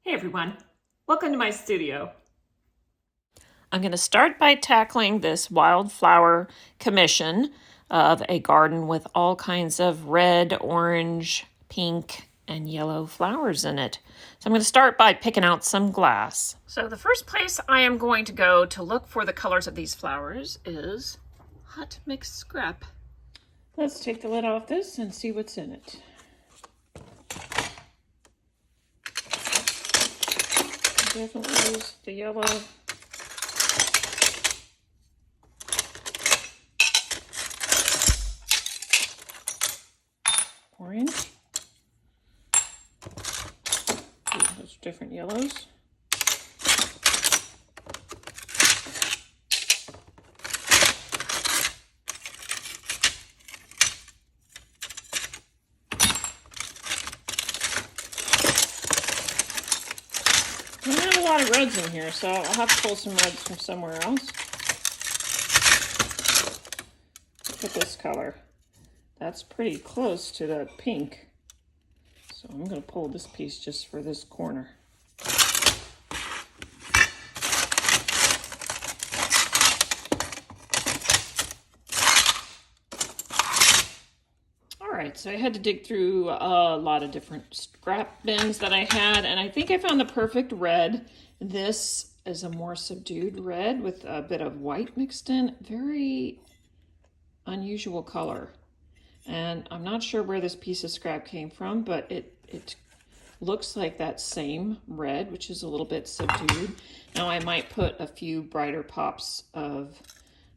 Hey everyone, welcome to my studio. I'm going to start by tackling this wildflower commission of a garden with all kinds of red, orange, pink, and yellow flowers in it. So I'm going to start by picking out some glass. So the first place I am going to go to look for the colors of these flowers is hot mixed scrap. Let's take the lid off this and see what's in it. Definitely use the yellow. Orange. Ooh, those are different yellows. I don't have a lot of reds in here, so I'll have to pull some reds from somewhere else. Look at this color. That's pretty close to the pink. So I'm going to pull this piece just for this corner. Alright, so I had to dig through a lot of different scrap bins that I had, and I think I found the perfect red. This is a more subdued red with a bit of white mixed in. Very unusual color. And I'm not sure where this piece of scrap came from, but it looks like that same red, which is a little bit subdued. Now I might put a few brighter pops of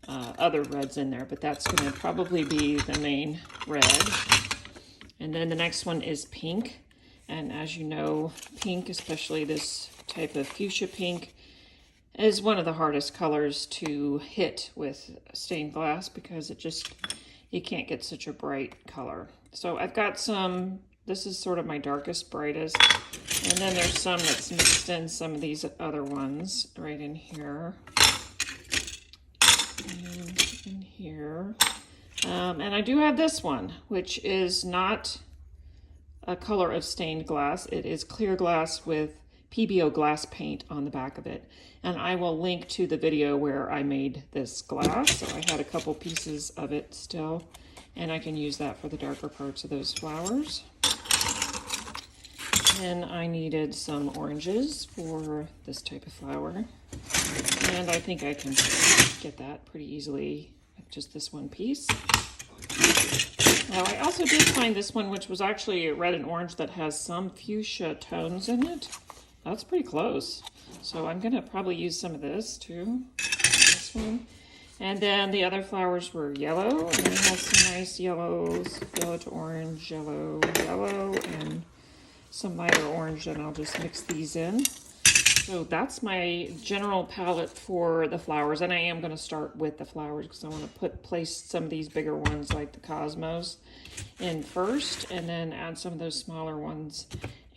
other reds in there, but that's going to probably be the main red. And then the next one is pink. And as you know, pink, especially this type of fuchsia pink, is one of the hardest colors to hit with stained glass because you can't get such a bright color. So I've got some, this is sort of my darkest, brightest. And then there's some that's mixed in some of these other ones right in here. And in here. And I do have this one, which is not a color of stained glass. It is clear glass with PBO glass paint on the back of it. And I will link to the video where I made this glass. So I had a couple pieces of it still, and I can use that for the darker parts of those flowers. And I needed some oranges for this type of flower. And I think I can get that pretty easily with just this one piece. Now I also did find this one, which was actually red and orange that has some fuchsia tones in it. That's pretty close. So I'm going to probably use some of this too. This one. And then the other flowers were yellow. And I have some nice yellows, yellow to orange, yellow, yellow, and some lighter orange. And I'll just mix these in. So that's my general palette for the flowers. And I am going to start with the flowers because I want to place some of these bigger ones like the cosmos in first. And then add some of those smaller ones.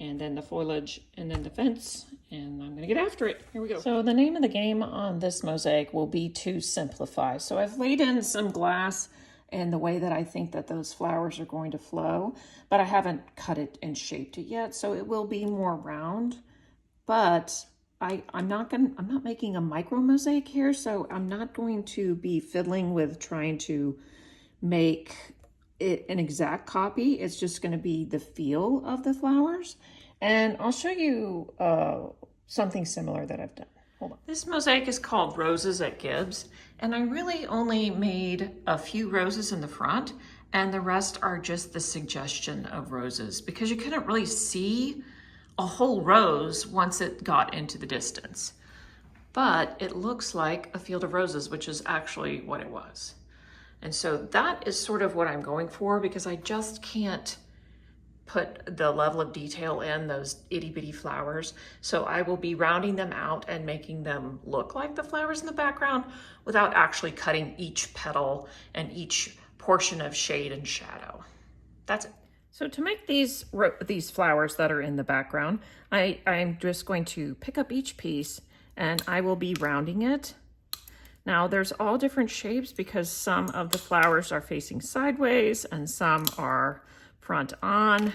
And then the foliage, and then the fence, and I'm gonna get after it. Here we go. So the name of the game on this mosaic will be to simplify. So I've laid in some glass in the way that I think that those flowers are going to flow, but I haven't cut it and shaped it yet, so it will be more round. But I'm not making a micro mosaic here, so I'm not going to be fiddling with trying to make it an exact copy. It's just going to be the feel of the flowers, and I'll show you something similar that I've done. Hold on. This mosaic is called Roses at Gibbs, and I really only made a few roses in the front, and the rest are just the suggestion of roses because you couldn't really see a whole rose once it got into the distance, but it looks like a field of roses, which is actually what it was. And so that is sort of what I'm going for because I just can't put the level of detail in those itty bitty flowers. So I will be rounding them out and making them look like the flowers in the background without actually cutting each petal and each portion of shade and shadow. That's it. So to make these flowers that are in the background, I'm just going to pick up each piece and I will be rounding it. Now there's all different shapes because some of the flowers are facing sideways and some are front on.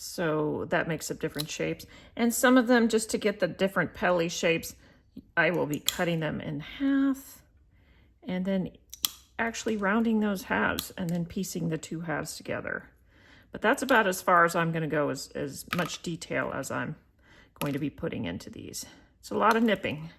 So that makes up different shapes. And some of them, just to get the different petally shapes, I will be cutting them in half and then actually rounding those halves and then piecing the two halves together. But that's about as far as I'm going to go, as much detail as I'm going to be putting into these. It's a lot of nipping.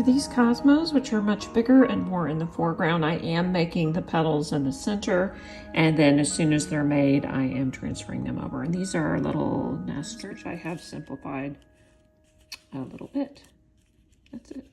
These cosmos, which are much bigger and more in the foreground, I am making the petals in the center, and then as soon as they're made, I am transferring them over. And these are little nesters, which I have simplified a little bit. That's it.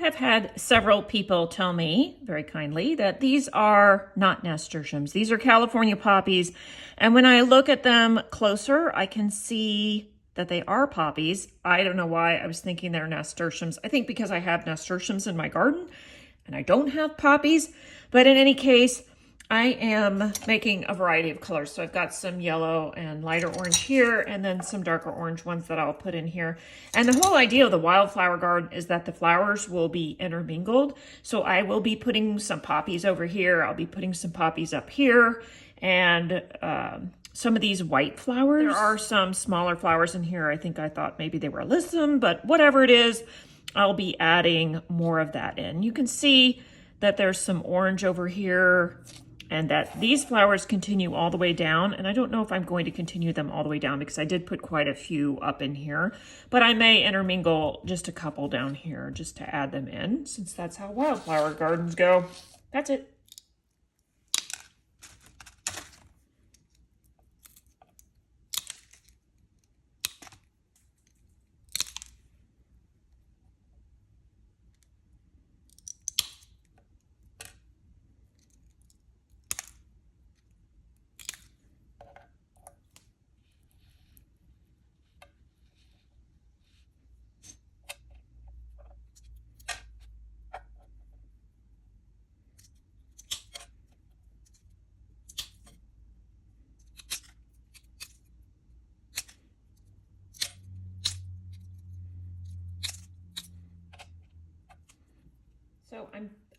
I've had several people tell me very kindly that these are not nasturtiums. These are California poppies. And when I look at them closer, I can see that they are poppies. I don't know why I was thinking they're nasturtiums. I think because I have nasturtiums in my garden and I don't have poppies. But in any case, I am making a variety of colors. So I've got some yellow and lighter orange here, and then some darker orange ones that I'll put in here. And the whole idea of the wildflower garden is that the flowers will be intermingled. So I will be putting some poppies over here. I'll be putting some poppies up here, and some of these white flowers. There are some smaller flowers in here. I thought maybe they were alyssum, but whatever it is, I'll be adding more of that in. You can see that there's some orange over here. and that these flowers continue all the way down. And I don't know if I'm going to continue them all the way down because I did put quite a few up in here, but I may intermingle just a couple down here just to add them in, since that's how wildflower gardens go. That's it. So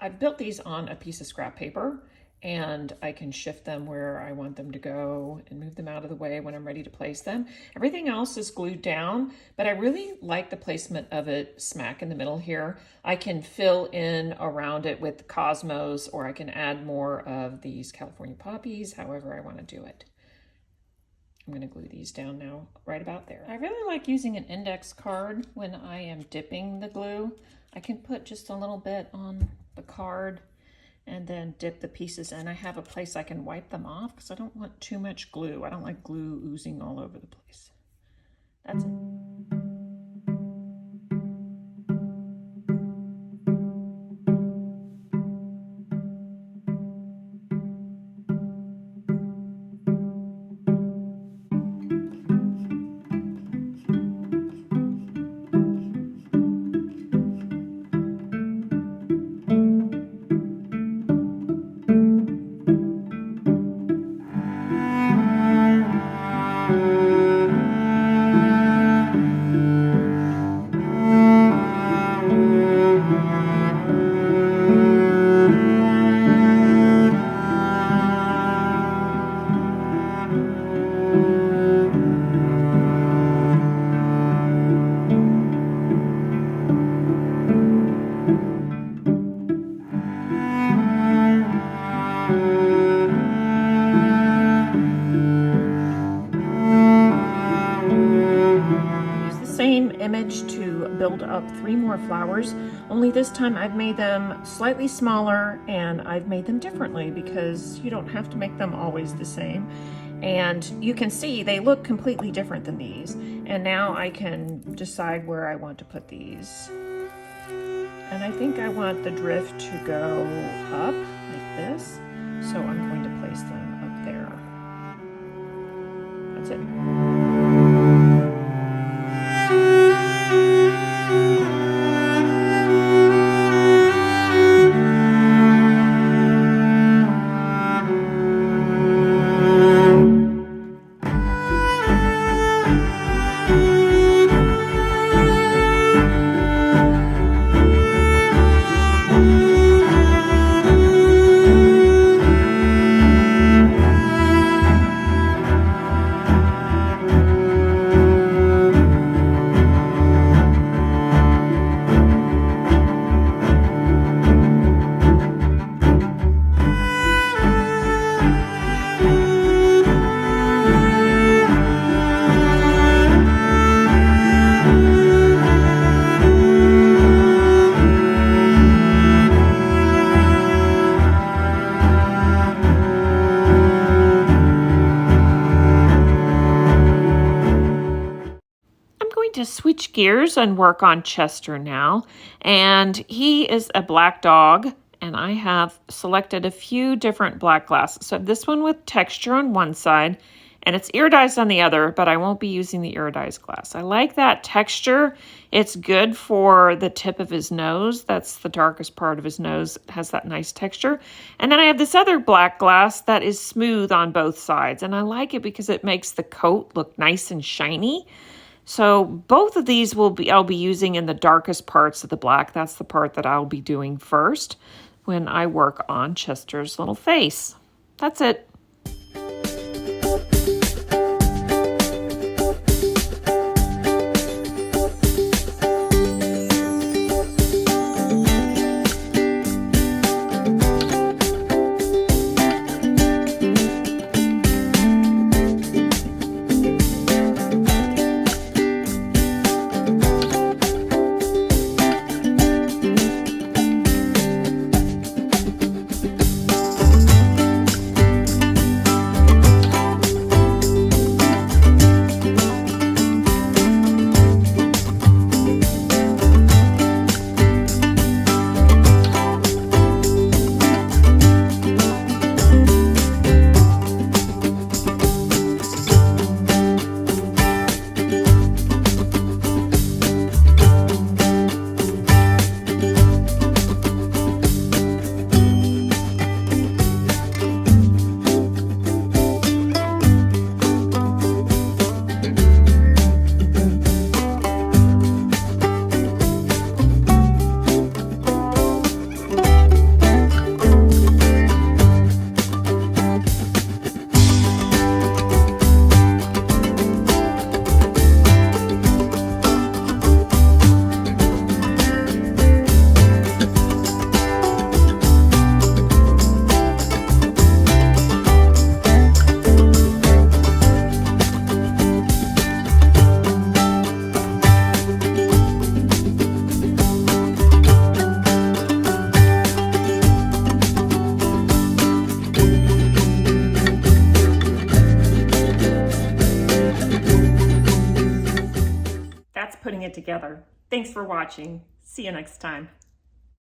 I've built these on a piece of scrap paper, and I can shift them where I want them to go and move them out of the way when I'm ready to place them. Everything else is glued down, but I really like the placement of it smack in the middle here. I can fill in around it with cosmos, or I can add more of these California poppies, however I want to do it. I'm going to glue these down now right about there. I really like using an index card when I am dipping the glue. I can put just a little bit on the card and then dip the pieces in. I have a place I can wipe them off because I don't want too much glue. I don't like glue oozing all over the place. That's it. Image to build up 3 more flowers, only this time I've made them slightly smaller and I've made them differently because you don't have to make them always the same. And you can see they look completely different than these. And now I can decide where I want to put these. And I think I want the drift to go up like this. So I'm going to place them up there. That's it. To switch gears and work on Chester now, and he is a black dog, and I have selected a few different black glasses. So this one with texture on one side and it's iridized on the other, but I won't be using the iridized glass. I like that texture. It's good for the tip of his nose. That's the darkest part of his nose. It has that nice texture. And then I have this other black glass that is smooth on both sides, and I like it because it makes the coat look nice and shiny. So both of these I'll be using in the darkest parts of the black. That's the part that I'll be doing first when I work on Chester's little face. That's it. together. Thanks for watching. See you next time.